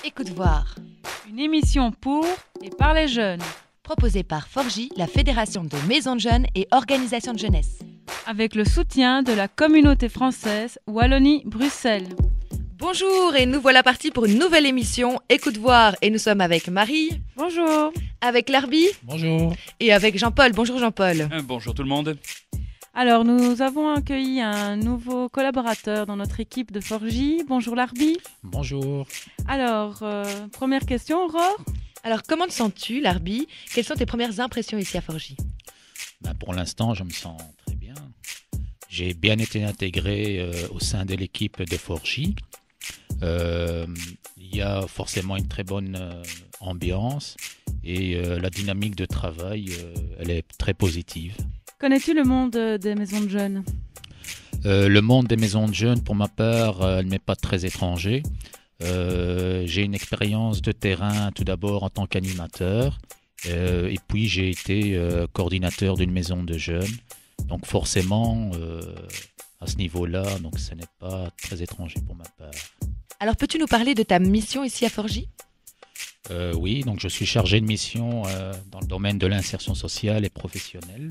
Écoute voir. Une émission pour et par les jeunes. Proposée par Forgy, la Fédération de maisons de jeunes et organisations de jeunesse. Avec le soutien de la communauté française Wallonie-Bruxelles. Bonjour et nous voilà partis pour une nouvelle émission Écoute voir et nous sommes avec Marie. Bonjour. Avec Larbi. Bonjour. Et avec Jean-Paul. Bonjour Jean-Paul. Bonjour tout le monde. Alors nous avons accueilli un nouveau collaborateur dans notre équipe de Forgy. Bonjour Larbi. Bonjour. Alors, première question Aurore. Alors comment te sens-tu Larbi? Quelles sont tes premières impressions ici à Forgy? Pour l'instant, je me sens très bien. J'ai bien été intégré au sein de l'équipe de Forgy. Il y a forcément une très bonne ambiance et la dynamique de travail, elle est très positive. Connais-tu le monde des maisons de jeunes? Le monde des maisons de jeunes, pour ma part, elle m'est pas très étranger. J'ai une expérience de terrain tout d'abord en tant qu'animateur et puis j'ai été coordinateur d'une maison de jeunes. Donc forcément, à ce niveau-là, donc ce n'est pas très étranger pour ma part. Alors peux-tu nous parler de ta mission ici à Forgy? Oui, donc je suis chargé de mission dans le domaine de l'insertion sociale et professionnelle.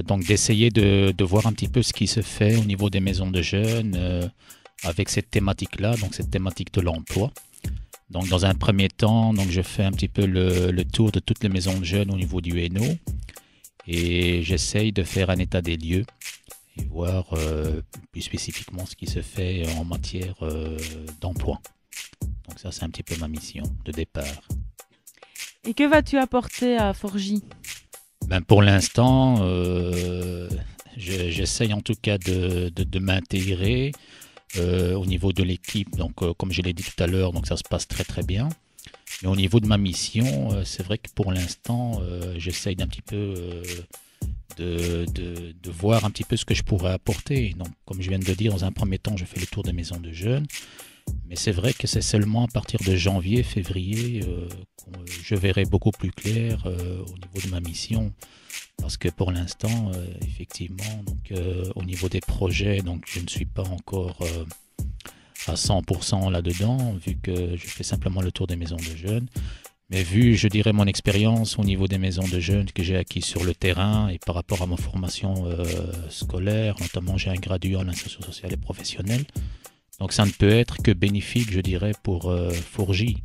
Donc d'essayer de voir un petit peu ce qui se fait au niveau des maisons de jeunes avec cette thématique-là, donc cette thématique de l'emploi. Donc dans un premier temps, donc je fais un petit peu le tour de toutes les maisons de jeunes au niveau du Hainaut et j'essaye de faire un état des lieux et voir plus spécifiquement ce qui se fait en matière d'emploi. Donc ça, c'est un petit peu ma mission de départ. Et que vas-tu apporter à Forgy? Pour l'instant, j'essaye en tout cas de m'intégrer au niveau de l'équipe. Donc, comme je l'ai dit tout à l'heure, donc ça se passe très très bien. Mais au niveau de ma mission, c'est vrai que pour l'instant, j'essaye d'un petit peu de voir un petit peu ce que je pourrais apporter. Donc, comme je viens de le dire, dans un premier temps, je fais le tour des maisons de jeunes. Mais c'est vrai que c'est seulement à partir de janvier, février, que je verrai beaucoup plus clair au niveau de ma mission. Parce que pour l'instant, effectivement, donc, au niveau des projets, donc, je ne suis pas encore à 100% là-dedans, vu que je fais simplement le tour des maisons de jeunes. Mais vu, je dirais, mon expérience au niveau des maisons de jeunes que j'ai acquis sur le terrain et par rapport à ma formation scolaire, notamment j'ai un graduat en insertion sociale et professionnelle. Donc ça ne peut être que bénéfique, je dirais, pour Forgy.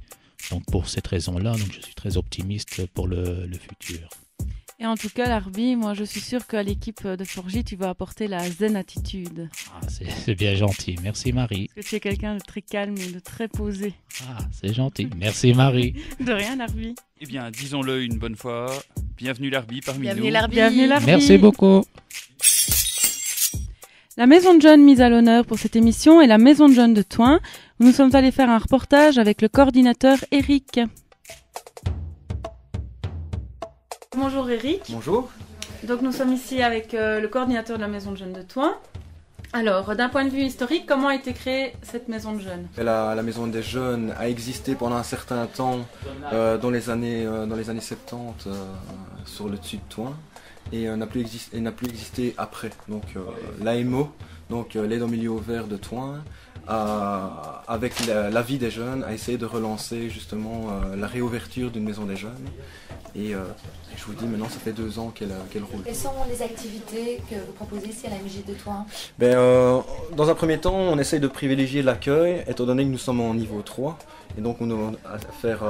Donc pour cette raison-là, donc je suis très optimiste pour le futur. Et en tout cas, Larbi, moi je suis sûre qu'à l'équipe de Forgy, tu vas apporter la zen attitude. Ah, c'est bien gentil, merci Marie. Parce que tu es quelqu'un de très calme et de très posé. Ah, c'est gentil, merci Marie. De rien, Larbi. Eh bien, disons-le une bonne fois, bienvenue Larbi parmi Bienvenue nous. Larbi. Bienvenue Larbi. Merci beaucoup. La maison de jeunes mise à l'honneur pour cette émission est la maison de jeunes de Thoin, où nous sommes allés faire un reportage avec le coordinateur Eric. Bonjour Eric. Bonjour. Donc nous sommes ici avec le coordinateur de la maison de jeunes de Thoin. Alors, d'un point de vue historique, comment a été créée cette maison de jeunes? La maison des jeunes a existé pendant un certain temps dans les années 70 sur le dessus de Thoin et n'a plus existé après. Donc l'AMO, donc l'aide au milieu ouvert de Thoin, avec l'avis des jeunes, a essayé de relancer justement la réouverture d'une maison des jeunes. Et je vous dis maintenant, ça fait 2 ans qu'elle roule. Quelles sont les activités que vous proposez ici à la MJ de Thoin? Dans un premier temps, on essaye de privilégier l'accueil, étant donné que nous sommes en niveau 3. Et donc on doit faire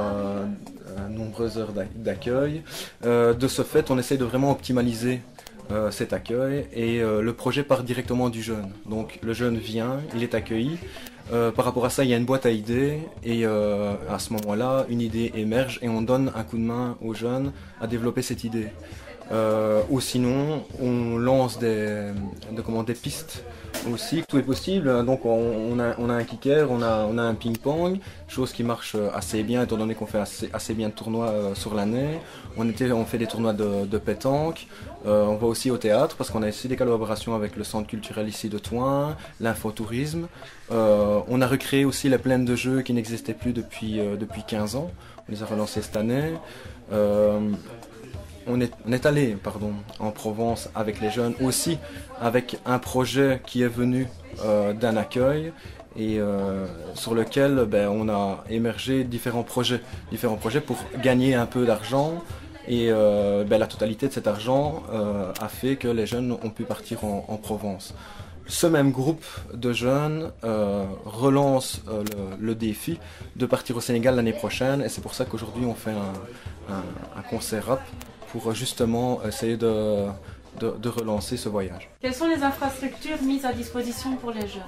nombreuses heures d'accueil. De ce fait, on essaye de vraiment optimaliser cet accueil et le projet part directement du jeune. Donc le jeune vient, il est accueilli. Par rapport à ça, il y a une boîte à idées et à ce moment-là, une idée émerge et on donne un coup de main aux jeunes à développer cette idée. Ou sinon, on lance des pistes aussi. Tout est possible, donc on a un kicker, on a un ping-pong, chose qui marche assez bien étant donné qu'on fait assez bien de tournois sur l'année. On fait des tournois de pétanque, on va aussi au théâtre parce qu'on a aussi des collaborations avec le centre culturel ici de Thoin, l'infotourisme. On a recréé aussi la plaine de jeux qui n'existait plus depuis 15 ans, on les a relancés cette année. On est allé en Provence avec les jeunes aussi, avec un projet qui est venu d'un accueil et sur lequel on a émergé différents projets pour gagner un peu d'argent. Et la totalité de cet argent a fait que les jeunes ont pu partir en Provence. Ce même groupe de jeunes relance le défi de partir au Sénégal l'année prochaine, et c'est pour ça qu'aujourd'hui on fait un concert rap pour justement essayer de relancer ce voyage. Quelles sont les infrastructures mises à disposition pour les jeunes?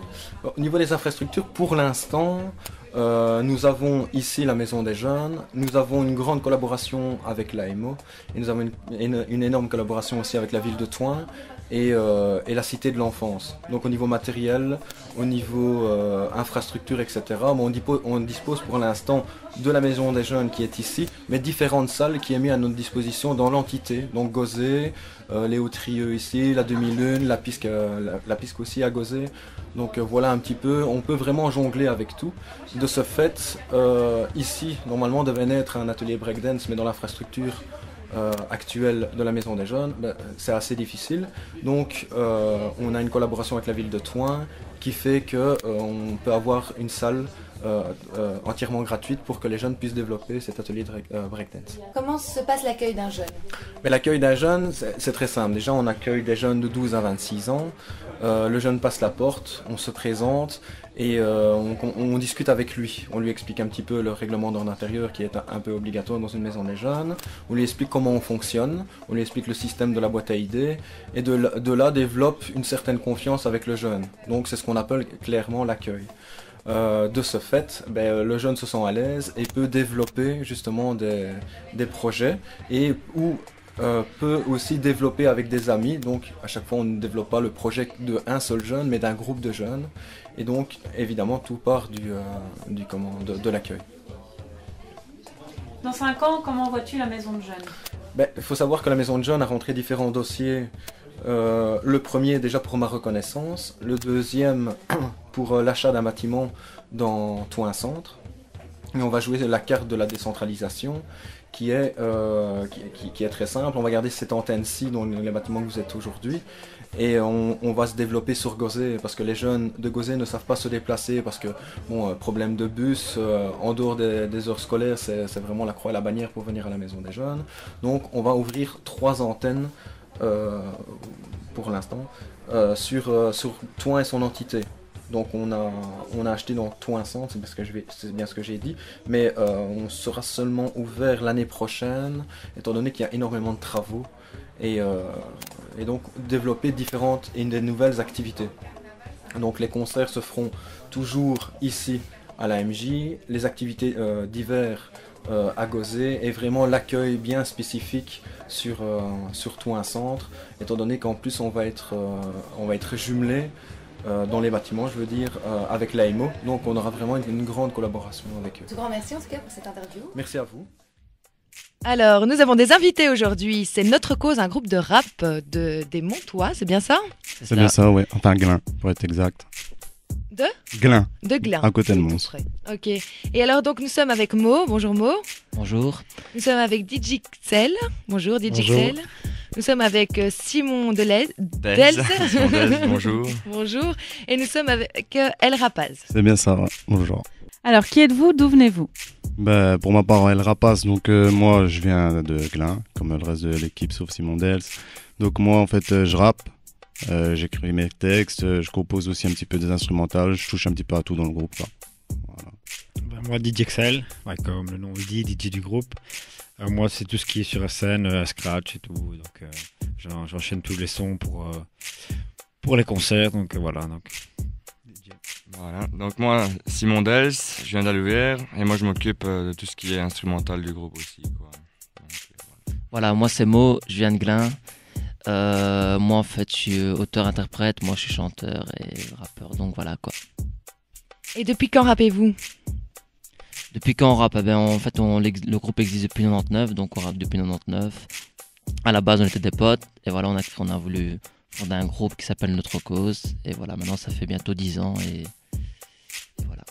Au niveau des infrastructures, pour l'instant, nous avons ici la Maison des Jeunes, nous avons une grande collaboration avec l'AMO, et nous avons une énorme collaboration aussi avec la ville de Thoin et la Cité de l'Enfance. Donc au niveau matériel, au niveau infrastructure, etc., on dispose pour l'instant de la Maison des Jeunes qui est ici, mais différentes salles qui est mises à notre disposition dans l'entité, donc Gauzé, les Hauts-Trieux ici, la Demi-Lune, la Pisque aussi à Gauzé. Donc voilà un petit peu, on peut vraiment jongler avec tout. De ce fait, ici, normalement, devait naître un atelier breakdance, mais dans l'infrastructure actuelle de la Maison des Jeunes, c'est assez difficile. Donc on a une collaboration avec la ville de Thoin qui fait qu'on peut avoir une salle entièrement gratuite pour que les jeunes puissent développer cet atelier de breakdance. Comment se passe l'accueil d'un jeune? L'accueil d'un jeune, c'est très simple. Déjà, on accueille des jeunes de 12 à 26 ans. Le jeune passe la porte, on se présente et on discute avec lui. On lui explique un petit peu le règlement d'ordre intérieur qui est un peu obligatoire dans une maison des jeunes. On lui explique comment on fonctionne, on lui explique le système de la boîte à idées et de là développe une certaine confiance avec le jeune. Donc c'est ce qu'on appelle clairement l'accueil. De ce fait, le jeune se sent à l'aise et peut développer justement des projets ou peut aussi développer avec des amis. Donc à chaque fois on ne développe pas le projet d'un seul jeune mais d'un groupe de jeunes. Et donc évidemment tout part de l'accueil. Dans 5 ans, comment vois-tu la maison de jeunes? Il faut savoir que la maison de jeunes a rentré différents dossiers. Le premier déjà pour ma reconnaissance, le deuxième pour l'achat d'un bâtiment dans Thoin Centre. Et on va jouer la carte de la décentralisation qui est très simple. On va garder cette antenne-ci dans les bâtiments que vous êtes aujourd'hui. Et on va se développer sur Gauzé parce que les jeunes de Gauzé ne savent pas se déplacer parce que, problème de bus, en dehors des heures scolaires, c'est vraiment la croix et la bannière pour venir à la maison des jeunes. Donc on va ouvrir 3 antennes pour l'instant sur Thoin et son entité. Donc on a acheté dans Thoin Centre, c'est bien ce que j'ai dit, mais on sera seulement ouvert l'année prochaine, étant donné qu'il y a énormément de travaux, et donc développer différentes et des nouvelles activités. Donc les concerts se feront toujours ici à la MJ, les activités d'hiver à Gauzé et vraiment l'accueil bien spécifique sur Thoin Centre, étant donné qu'en plus on va être jumelé dans les bâtiments, je veux dire, avec l'AMO. Donc on aura vraiment une grande collaboration avec eux. Tout grand merci en tout cas pour cette interview. Merci à vous. Alors, nous avons des invités aujourd'hui. C'est Notre Cause, un groupe de rap des Montois, c'est bien ça? C'est bien ça, ouais. Enfin, Glin, pour être exact. De Glin. De Glin. À côté de Mons. Ok. Et alors, donc, nous sommes avec Mo. Bonjour Mo. Bonjour. Nous sommes avec DJXL. Bonjour DJXL. Nous sommes avec Simon Delez. Bonjour. Bonjour. Et nous sommes avec El Rapaz. C'est bien ça, ouais. Bonjour. Alors, qui êtes-vous? D'où venez-vous? Pour ma part, El Rapaz, donc moi je viens de Glin, comme le reste de l'équipe sauf Simon Dels. Donc moi en fait je rappe, j'écris mes textes, je compose aussi un petit peu des instrumentales, je touche un petit peu à tout dans le groupe. Voilà. Moi DJXL, comme le nom le dit, DJ du groupe. Moi c'est tout ce qui est sur la scène, scratch et tout, donc j'enchaîne tous les sons pour les concerts, donc voilà. Voilà, donc moi, Simon Dels, je viens d'Alouvière et moi je m'occupe de tout ce qui est instrumental du groupe aussi, quoi. Donc, voilà, moi c'est Mo, je viens de Glin. Moi en fait je suis auteur-interprète, moi je suis chanteur et rappeur, donc voilà quoi. Et depuis quand rappez-vous? Depuis quand on rappe? En fait le groupe existe depuis 99, donc on rappe depuis 99. À la base on était des potes et voilà on a voulu fonder un groupe qui s'appelle Notre Cause et voilà maintenant ça fait bientôt 10 ans et voilà.